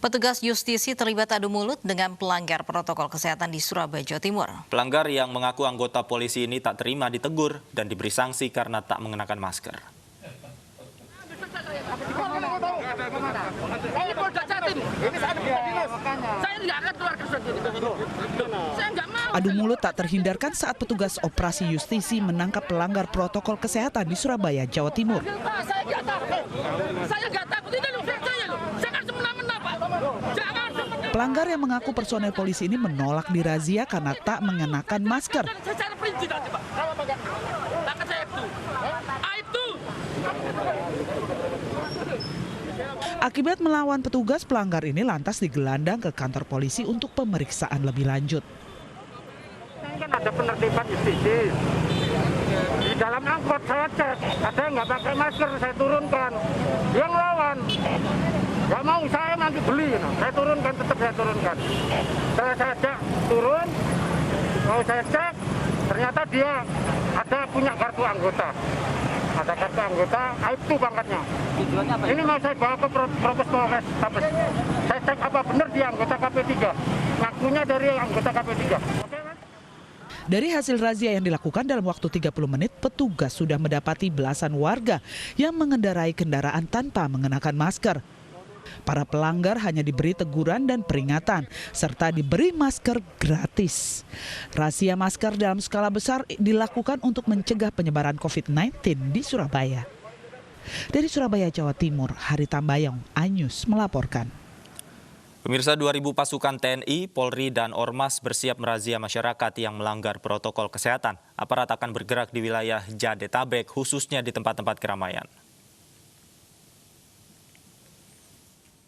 Petugas justisi terlibat adu mulut dengan pelanggar protokol kesehatan di Surabaya, Jawa Timur. Pelanggar yang mengaku anggota polisi ini tak terima ditegur dan diberi sanksi karena tak mengenakan masker. Adu mulut tak terhindarkan saat petugas operasi justisi menangkap pelanggar protokol kesehatan di Surabaya, Jawa Timur. Pelanggar yang mengaku personel polisi ini menolak dirazia karena tak mengenakan masker. Akibat melawan petugas, pelanggar ini lantas digelandang ke kantor polisi untuk pemeriksaan lebih lanjut. Kan ada penertiban justisi. Di dalam angkot saya cek, ada yang nggak pakai masker, saya turunkan. Dia ngelawan. Nggak mau saya nanti beli, saya turunkan, tetap saya turunkan. Setelah saya ajak turun, mau saya cek, ternyata dia ada punya kartu anggota. Ada kartu anggota, itu pangkatnya. Ini mau saya bawa ke Propos Polres. Saya cek apa benar dia anggota KP3. Ngakunya dari anggota KP3. Dari hasil razia yang dilakukan dalam waktu 30 menit, petugas sudah mendapati belasan warga yang mengendarai kendaraan tanpa mengenakan masker. Para pelanggar hanya diberi teguran dan peringatan, serta diberi masker gratis. Razia masker dalam skala besar dilakukan untuk mencegah penyebaran COVID-19 di Surabaya. Dari Surabaya, Jawa Timur, Hari Tambayong, iNews melaporkan. Pemirsa, 2.000 pasukan TNI, Polri, dan Ormas bersiap merazia masyarakat yang melanggar protokol kesehatan. Aparat akan bergerak di wilayah Jadetabek, khususnya di tempat-tempat keramaian.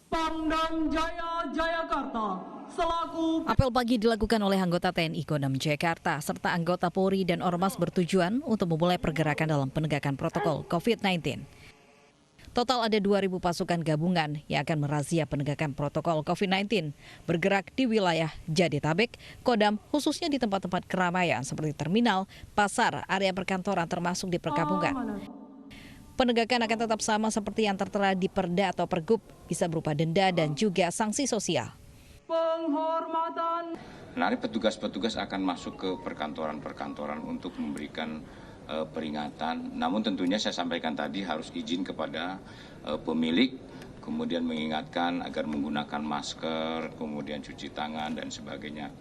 Pangdam Jaya Jayakarta selaku Apel pagi dilakukan oleh anggota TNI Kodam Jakarta serta anggota Polri dan Ormas bertujuan untuk memulai pergerakan dalam penegakan protokol COVID-19. Total ada 2.000 pasukan gabungan yang akan merazia penegakan protokol COVID-19, bergerak di wilayah Jadetabek, Kodam, khususnya di tempat-tempat keramaian seperti terminal, pasar, area perkantoran termasuk di perkampungan. Penegakan akan tetap sama seperti yang tertera di Perda atau Pergub, bisa berupa denda dan juga sanksi sosial. penghormatan. Nanti petugas-petugas akan masuk ke perkantoran-perkantoran untuk memberikan peringatan. Namun tentunya saya sampaikan tadi harus izin kepada pemilik, kemudian mengingatkan agar menggunakan masker, kemudian cuci tangan dan sebagainya.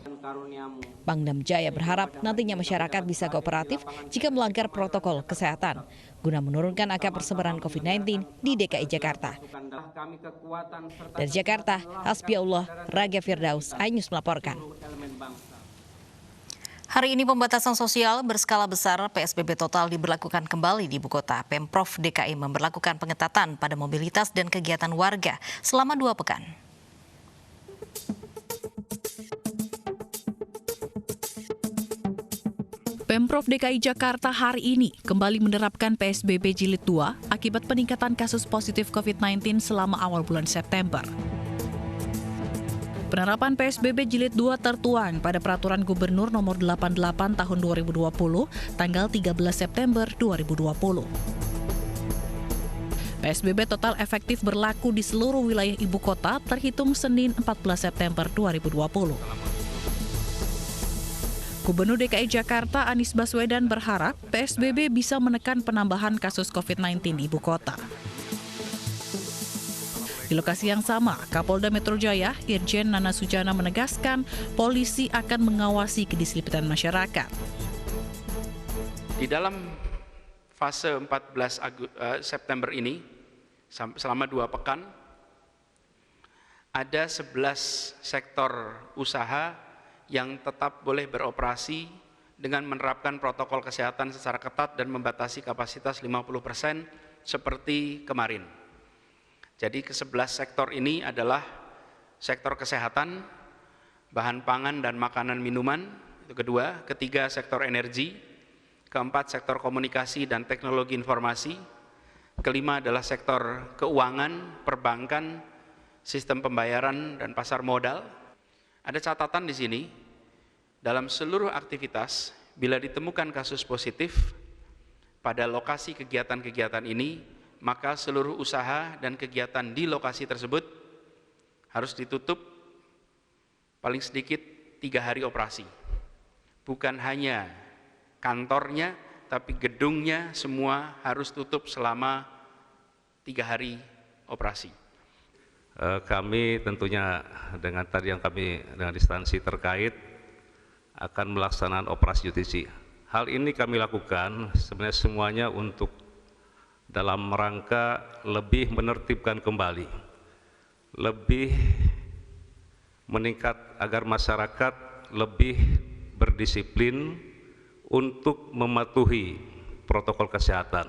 Pangdam Jaya berharap nantinya masyarakat bisa kooperatif jika melanggar protokol kesehatan guna menurunkan angka persebaran COVID-19 di DKI Jakarta. Dari Jakarta, Hasbiullah Raga Firdaus, iNews melaporkan. Hari ini pembatasan sosial berskala besar PSBB total diberlakukan kembali di Ibu Kota. Pemprov DKI memberlakukan pengetatan pada mobilitas dan kegiatan warga selama 2 pekan. Pemprov DKI Jakarta hari ini kembali menerapkan PSBB Jilid 2 akibat peningkatan kasus positif COVID-19 selama awal bulan September. Penerapan PSBB Jilid 2 tertuang pada Peraturan Gubernur Nomor 88 Tahun 2020, tanggal 13 September 2020. PSBB total efektif berlaku di seluruh wilayah ibu kota terhitung Senin 14 September 2020. Gubernur DKI Jakarta Anies Baswedan berharap PSBB bisa menekan penambahan kasus COVID-19 di ibu kota. Di lokasi yang sama, Kapolda Metro Jaya, Irjen Nana Sujana menegaskan polisi akan mengawasi kedisiplinan masyarakat. Di dalam fase 14 September ini, selama 2 pekan, ada 11 sektor usaha yang tetap boleh beroperasi dengan menerapkan protokol kesehatan secara ketat dan membatasi kapasitas 50% seperti kemarin. Jadi ke-11 sektor ini adalah sektor kesehatan, bahan pangan dan makanan minuman, itu kedua, ketiga sektor energi, keempat sektor komunikasi dan teknologi informasi, kelima adalah sektor keuangan, perbankan, sistem pembayaran dan pasar modal. Ada catatan di sini, dalam seluruh aktivitas, bila ditemukan kasus positif pada lokasi kegiatan-kegiatan ini, maka seluruh usaha dan kegiatan di lokasi tersebut harus ditutup paling sedikit 3 hari operasi. Bukan hanya kantornya, tapi gedungnya semua harus tutup selama 3 hari operasi. Kami tentunya dengan tadi yang kami dengan instansi terkait akan melaksanakan operasi justisi. Hal ini kami lakukan sebenarnya semuanya untuk dalam rangka lebih menertibkan kembali, lebih meningkat agar masyarakat lebih berdisiplin untuk mematuhi protokol kesehatan.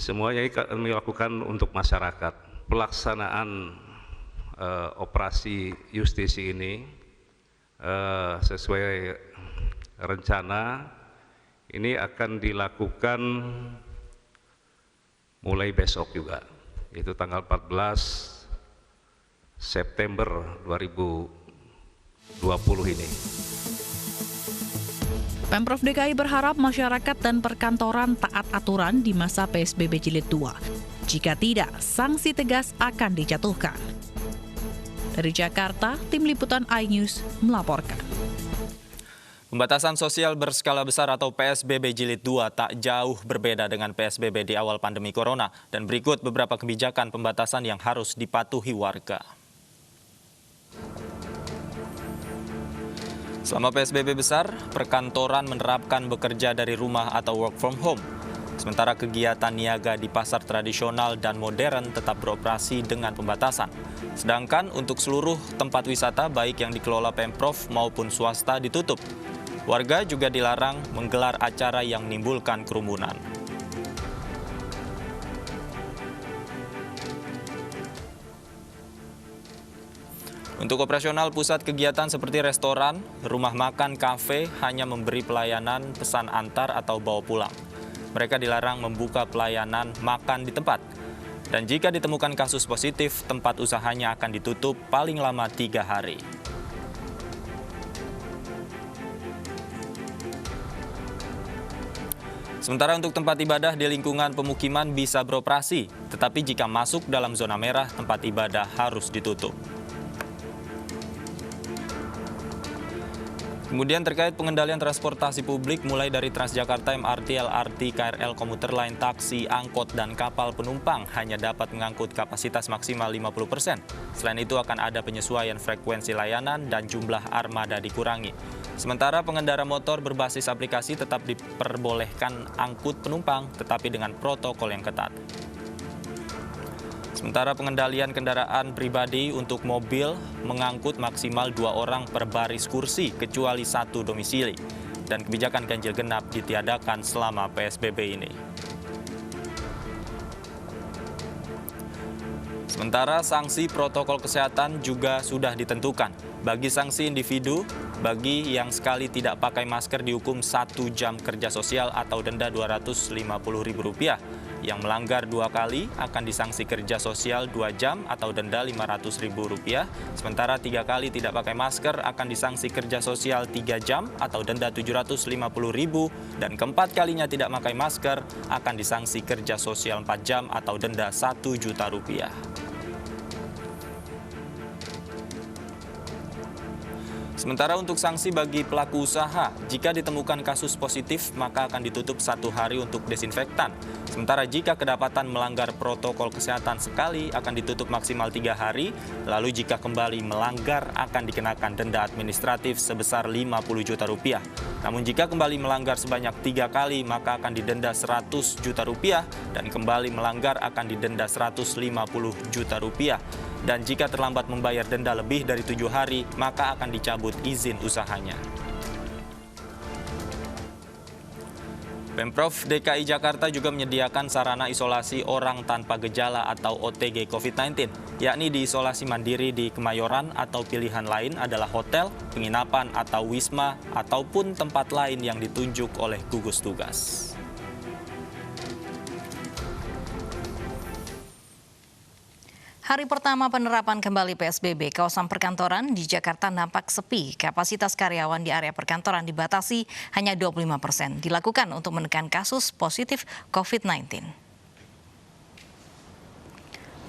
Semuanya kami lakukan untuk masyarakat. Pelaksanaan operasi justisi ini sesuai rencana ini akan dilakukan mulai besok juga, yaitu tanggal 14 September 2020 ini. Pemprov DKI berharap masyarakat dan perkantoran taat aturan di masa PSBB Jilid 2. Jika tidak, sanksi tegas akan dijatuhkan. Dari Jakarta, Tim Liputan iNews melaporkan. Pembatasan sosial berskala besar atau PSBB Jilid 2 tak jauh berbeda dengan PSBB di awal pandemi corona. Dan berikut beberapa kebijakan pembatasan yang harus dipatuhi warga. Selama PSBB besar, perkantoran menerapkan bekerja dari rumah atau work from home. Sementara kegiatan niaga di pasar tradisional dan modern tetap beroperasi dengan pembatasan. Sedangkan untuk seluruh tempat wisata baik yang dikelola Pemprov maupun swasta ditutup. Warga juga dilarang menggelar acara yang menimbulkan kerumunan. Untuk operasional pusat kegiatan seperti restoran, rumah makan, kafe hanya memberi pelayanan pesan antar atau bawa pulang. Mereka dilarang membuka pelayanan makan di tempat. Dan jika ditemukan kasus positif, tempat usahanya akan ditutup paling lama 3 hari. Sementara untuk tempat ibadah di lingkungan pemukiman bisa beroperasi, tetapi jika masuk dalam zona merah, tempat ibadah harus ditutup. Kemudian terkait pengendalian transportasi publik mulai dari Transjakarta, MRT, LRT, KRL, komuter lain, taksi, angkot, dan kapal penumpang hanya dapat mengangkut kapasitas maksimal 50%. Selain itu akan ada penyesuaian frekuensi layanan dan jumlah armada dikurangi. Sementara pengendara motor berbasis aplikasi tetap diperbolehkan angkut penumpang tetapi dengan protokol yang ketat. Sementara pengendalian kendaraan pribadi untuk mobil mengangkut maksimal 2 orang per baris kursi kecuali 1 domisili. Dan kebijakan ganjil genap ditiadakan selama PSBB ini. Sementara sanksi protokol kesehatan juga sudah ditentukan. Bagi sanksi individu, bagi yang sekali tidak pakai masker dihukum 1 jam kerja sosial atau denda Rp250.000. Yang melanggar 2 kali akan disanksi kerja sosial 2 jam atau denda Rp500.000. Sementara 3 kali tidak pakai masker akan disanksi kerja sosial 3 jam atau denda Rp750.000. Dan keempat kalinya tidak pakai masker akan disanksi kerja sosial 4 jam atau denda Rp1 juta. Sementara untuk sanksi bagi pelaku usaha, jika ditemukan kasus positif maka akan ditutup 1 hari untuk desinfektan. Sementara jika kedapatan melanggar protokol kesehatan sekali akan ditutup maksimal 3 hari, lalu jika kembali melanggar akan dikenakan denda administratif sebesar Rp50 juta. Namun jika kembali melanggar sebanyak 3 kali maka akan didenda Rp100 juta dan kembali melanggar akan didenda Rp150 juta. Dan jika terlambat membayar denda lebih dari 7 hari, maka akan dicabut izin usahanya. Pemprov DKI Jakarta juga menyediakan sarana isolasi orang tanpa gejala atau OTG COVID-19, yakni diisolasi mandiri di Kemayoran atau pilihan lain adalah hotel, penginapan atau wisma, ataupun tempat lain yang ditunjuk oleh gugus tugas. Hari pertama penerapan kembali PSBB, kawasan perkantoran di Jakarta nampak sepi. Kapasitas karyawan di area perkantoran dibatasi hanya 25%. Dilakukan untuk menekan kasus positif COVID-19.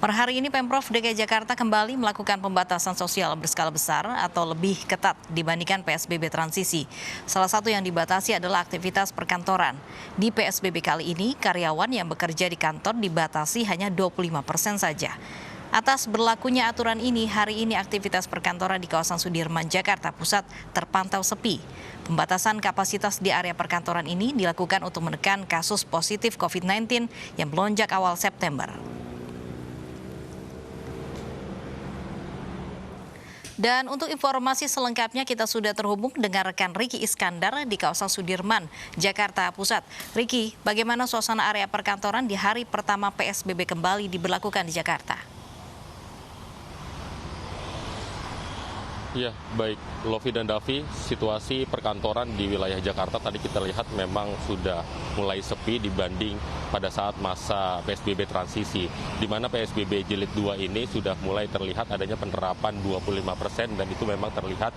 Per hari ini Pemprov DKI Jakarta kembali melakukan pembatasan sosial berskala besar atau lebih ketat dibandingkan PSBB transisi. Salah satu yang dibatasi adalah aktivitas perkantoran. Di PSBB kali ini, karyawan yang bekerja di kantor dibatasi hanya 25% saja. Atas berlakunya aturan ini, hari ini aktivitas perkantoran di kawasan Sudirman, Jakarta Pusat terpantau sepi. Pembatasan kapasitas di area perkantoran ini dilakukan untuk menekan kasus positif COVID-19 yang melonjak awal September. Dan untuk informasi selengkapnya kita sudah terhubung dengan rekan Riki Iskandar di kawasan Sudirman, Jakarta Pusat. Riki, bagaimana suasana area perkantoran di hari pertama PSBB kembali diberlakukan di Jakarta? Ya, baik Lovi dan Davi, situasi perkantoran di wilayah Jakarta tadi kita lihat memang sudah mulai sepi dibanding pada saat masa PSBB transisi, di mana PSBB jilid 2 ini sudah mulai terlihat adanya penerapan 25% dan itu memang terlihat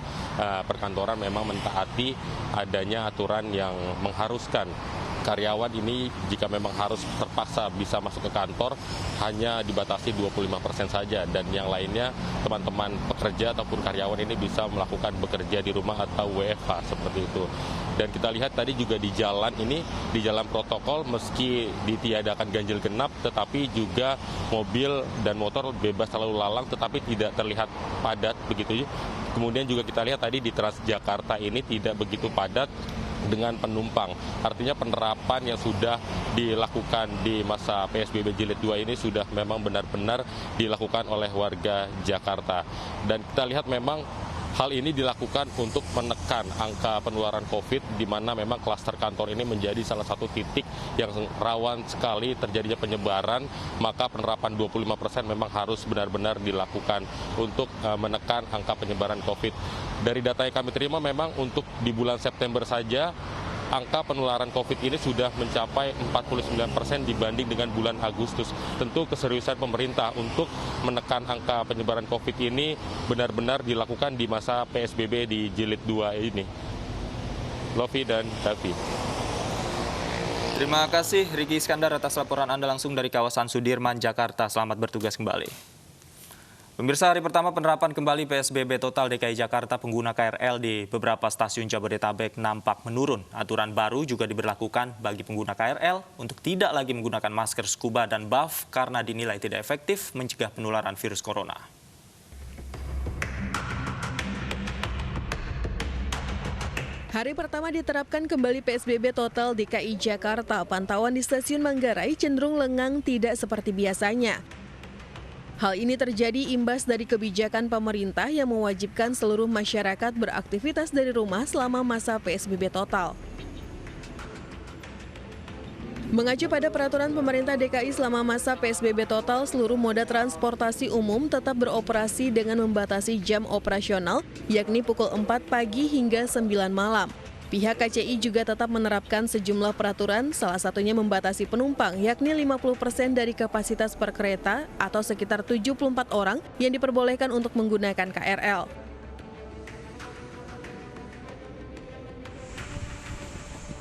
perkantoran memang mentaati adanya aturan yang mengharuskan karyawan ini jika memang harus terpaksa bisa masuk ke kantor hanya dibatasi 25% saja, dan yang lainnya teman-teman pekerja ataupun karyawan ini bisa melakukan bekerja di rumah atau WFH seperti itu. Dan kita lihat tadi juga di jalan ini, di jalan protokol meski ditiadakan ganjil genap tetapi juga mobil dan motor bebas lalu lalang tetapi tidak terlihat padat begitu. Kemudian juga kita lihat tadi di Transjakarta ini tidak begitu padat dengan penumpang. Artinya penerapan yang sudah dilakukan di masa PSBB jilid 2 ini sudah memang benar-benar dilakukan oleh warga Jakarta. Dan kita lihat memang hal ini dilakukan untuk menekan angka penularan COVID, di mana memang klaster kantor ini menjadi salah satu titik yang rawan sekali terjadinya penyebaran, maka penerapan 25% memang harus benar-benar dilakukan untuk menekan angka penyebaran COVID. Dari data yang kami terima memang untuk di bulan September saja, angka penularan COVID ini sudah mencapai 49% dibanding dengan bulan Agustus. Tentu keseriusan pemerintah untuk menekan angka penyebaran COVID ini benar-benar dilakukan di masa PSBB di jilid 2 ini. Lovi dan Davi. Terima kasih Riki Iskandar atas laporan Anda langsung dari kawasan Sudirman, Jakarta. Selamat bertugas kembali. Pemirsa, hari pertama penerapan kembali PSBB total DKI Jakarta, pengguna KRL di beberapa stasiun Jabodetabek nampak menurun. Aturan baru juga diberlakukan bagi pengguna KRL untuk tidak lagi menggunakan masker scuba dan buff karena dinilai tidak efektif mencegah penularan virus corona. Hari pertama diterapkan kembali PSBB total DKI Jakarta, pantauan di stasiun Manggarai cenderung lengang tidak seperti biasanya. Hal ini terjadi imbas dari kebijakan pemerintah yang mewajibkan seluruh masyarakat beraktivitas dari rumah selama masa PSBB total. Mengacu pada peraturan pemerintah DKI selama masa PSBB total, seluruh moda transportasi umum tetap beroperasi dengan membatasi jam operasional, yakni pukul 4 pagi hingga 9 malam. Pihak KCI juga tetap menerapkan sejumlah peraturan, salah satunya membatasi penumpang, yakni 50% dari kapasitas per kereta atau sekitar 74 orang yang diperbolehkan untuk menggunakan KRL.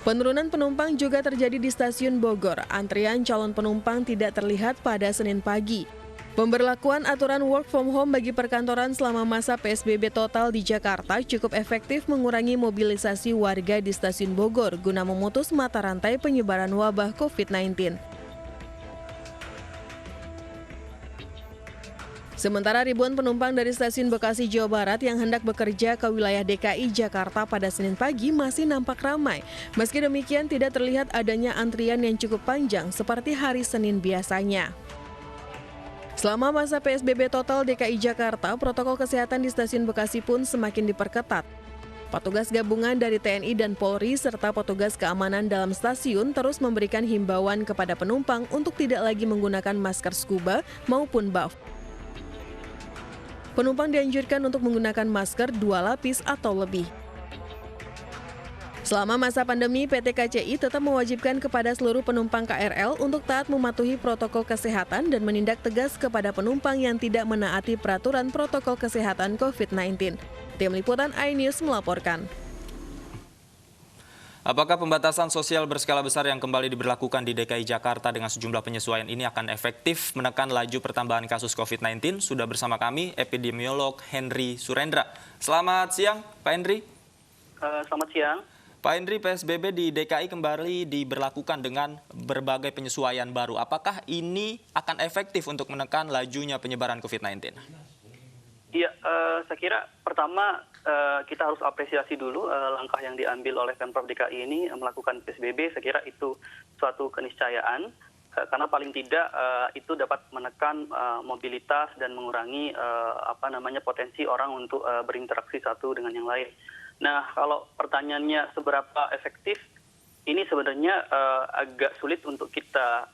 Penurunan penumpang juga terjadi di stasiun Bogor. Antrian calon penumpang tidak terlihat pada Senin pagi. Pemberlakuan aturan work from home bagi perkantoran selama masa PSBB total di Jakarta cukup efektif mengurangi mobilisasi warga di stasiun Bogor guna memutus mata rantai penyebaran wabah COVID-19. Sementara ribuan penumpang dari stasiun Bekasi, Jawa Barat yang hendak bekerja ke wilayah DKI Jakarta pada Senin pagi masih nampak ramai. Meski demikian tidak terlihat adanya antrian yang cukup panjang seperti hari Senin biasanya. Selama masa PSBB total DKI Jakarta, protokol kesehatan di stasiun Bekasi pun semakin diperketat. Petugas gabungan dari TNI dan Polri serta petugas keamanan dalam stasiun terus memberikan himbauan kepada penumpang untuk tidak lagi menggunakan masker scuba maupun buff. Penumpang dianjurkan untuk menggunakan masker 2 lapis atau lebih. Selama masa pandemi, PT KCI tetap mewajibkan kepada seluruh penumpang KRL untuk taat mematuhi protokol kesehatan dan menindak tegas kepada penumpang yang tidak menaati peraturan protokol kesehatan COVID-19. Tim Liputan iNews melaporkan. Apakah pembatasan sosial berskala besar yang kembali diberlakukan di DKI Jakarta dengan sejumlah penyesuaian ini akan efektif menekan laju pertambahan kasus COVID-19? Sudah bersama kami epidemiolog Henry Surendra. Selamat siang, Pak Henry. Selamat siang. Pak Henry, PSBB di DKI kembali diberlakukan dengan berbagai penyesuaian baru. Apakah ini akan efektif untuk menekan lajunya penyebaran COVID-19? Iya, saya kira pertama kita harus apresiasi dulu langkah yang diambil oleh Pemprov DKI ini melakukan PSBB. Saya kira itu suatu keniscayaan karena paling tidak itu dapat menekan mobilitas dan mengurangi potensi orang untuk berinteraksi satu dengan yang lain. Nah, kalau pertanyaannya seberapa efektif, ini sebenarnya agak sulit untuk kita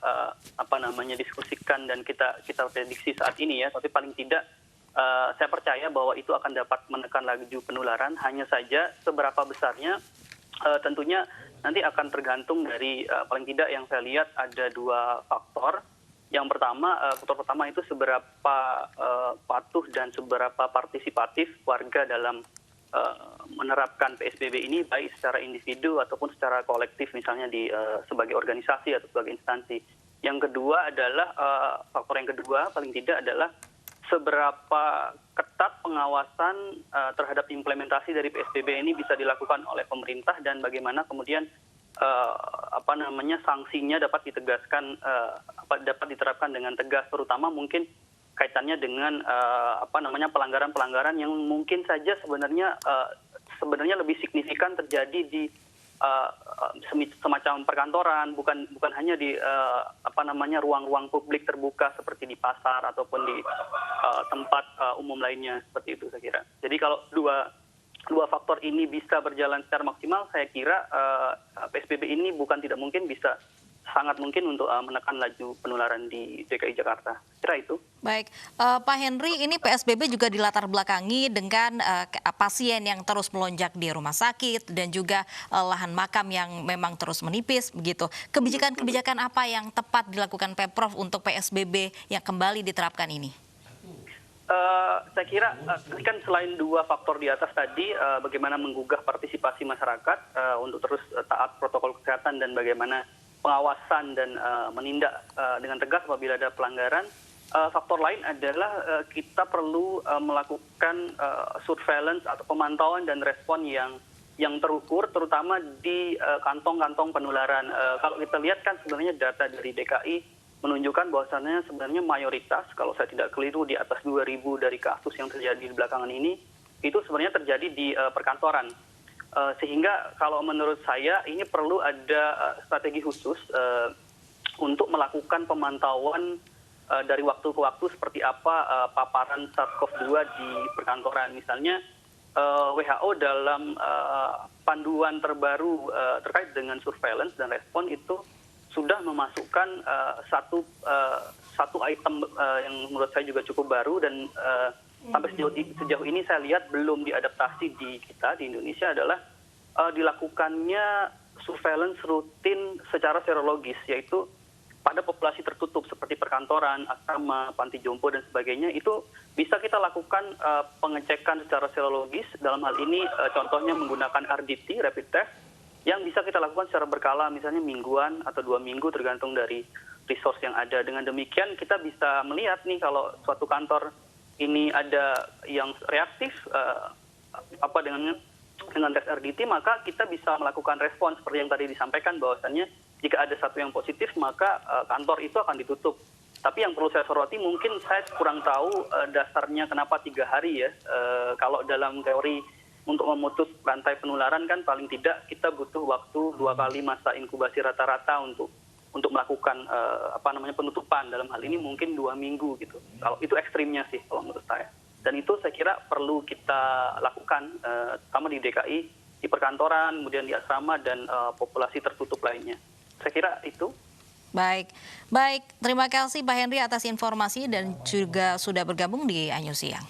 diskusikan dan kita prediksi saat ini ya. Tapi paling tidak saya percaya bahwa itu akan dapat menekan laju penularan. Hanya saja seberapa besarnya tentunya nanti akan tergantung dari paling tidak yang saya lihat ada dua faktor. Yang pertama, faktor pertama itu seberapa patuh dan seberapa partisipatif warga dalam menerapkan PSBB ini, baik secara individu ataupun secara kolektif, misalnya di sebagai organisasi atau sebagai instansi. Yang kedua adalah faktor yang kedua paling tidak adalah seberapa ketat pengawasan terhadap implementasi dari PSBB ini bisa dilakukan oleh pemerintah dan bagaimana kemudian sanksinya dapat ditegaskan, dapat diterapkan dengan tegas, terutama mungkin kaitannya dengan pelanggaran-pelanggaran yang mungkin saja sebenarnya lebih signifikan terjadi di semacam perkantoran, bukan hanya di ruang-ruang publik terbuka seperti di pasar ataupun di tempat umum lainnya, seperti itu saya kira. Jadi kalau dua faktor ini bisa berjalan secara maksimal, saya kira PSBB ini bukan tidak mungkin, bisa sangat mungkin untuk menekan laju penularan di DKI Jakarta. Kira itu. Baik, Pak Henry, ini PSBB juga dilatar belakangi dengan pasien yang terus melonjak di rumah sakit dan juga lahan makam yang memang terus menipis, begitu. Kebijakan-kebijakan apa yang tepat dilakukan Pemprov untuk PSBB yang kembali diterapkan ini? Saya kira kan selain dua faktor di atas tadi, bagaimana menggugah partisipasi masyarakat untuk terus taat protokol kesehatan dan bagaimana pengawasan dan menindak dengan tegas apabila ada pelanggaran. Faktor lain adalah kita perlu melakukan surveillance atau pemantauan dan respon yang terukur, terutama di kantong-kantong penularan. Kalau kita lihat kan sebenarnya data dari DKI menunjukkan bahwasannya sebenarnya mayoritas, kalau saya tidak keliru, di atas 2.000 dari kasus yang terjadi di belakangan ini, itu sebenarnya terjadi di perkantoran. Sehingga kalau menurut saya ini perlu ada strategi khusus untuk melakukan pemantauan dari waktu ke waktu seperti apa paparan SARS-CoV-2 di perkantoran. Misalnya WHO dalam panduan terbaru terkait dengan surveillance dan respon itu sudah memasukkan satu item yang menurut saya juga cukup baru dan sampai sejauh ini saya lihat belum diadaptasi di kita di Indonesia adalah dilakukannya surveillance rutin secara serologis, yaitu pada populasi tertutup seperti perkantoran, asrama, panti jompo dan sebagainya. Itu bisa kita lakukan pengecekan secara serologis. Dalam hal ini contohnya menggunakan RDT, rapid test, yang bisa kita lakukan secara berkala, misalnya mingguan atau 2 minggu tergantung dari resource yang ada. Dengan demikian kita bisa melihat nih kalau suatu kantor ini ada yang reaktif dengan tes RDT, maka kita bisa melakukan respon seperti yang tadi disampaikan bahwasannya jika ada satu yang positif maka kantor itu akan ditutup. Tapi yang perlu saya soroti, mungkin saya kurang tahu dasarnya kenapa 3 hari ya. Kalau dalam teori untuk memutus rantai penularan kan paling tidak kita butuh waktu 2 kali masa inkubasi rata-rata untuk melakukan penutupan. Dalam hal ini mungkin 2 minggu gitu. Kalau itu ekstrimnya sih kalau menurut saya. Dan itu saya kira perlu kita lakukan, terutama di DKI, di perkantoran, kemudian di asrama dan populasi tertutup lainnya. Saya kira itu. Baik. Terima kasih Pak Henry atas informasi dan juga sudah bergabung di Anyus Siang.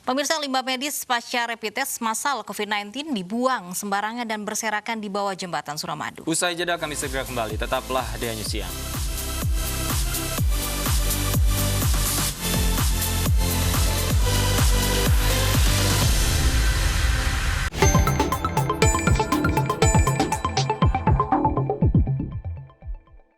Pemirsa, limbah medis pasca rapid test massal COVID-19 dibuang sembarangan dan berserakan di bawah jembatan Suramadu. Usai jeda kami segera kembali, tetaplah di Anyus Siang.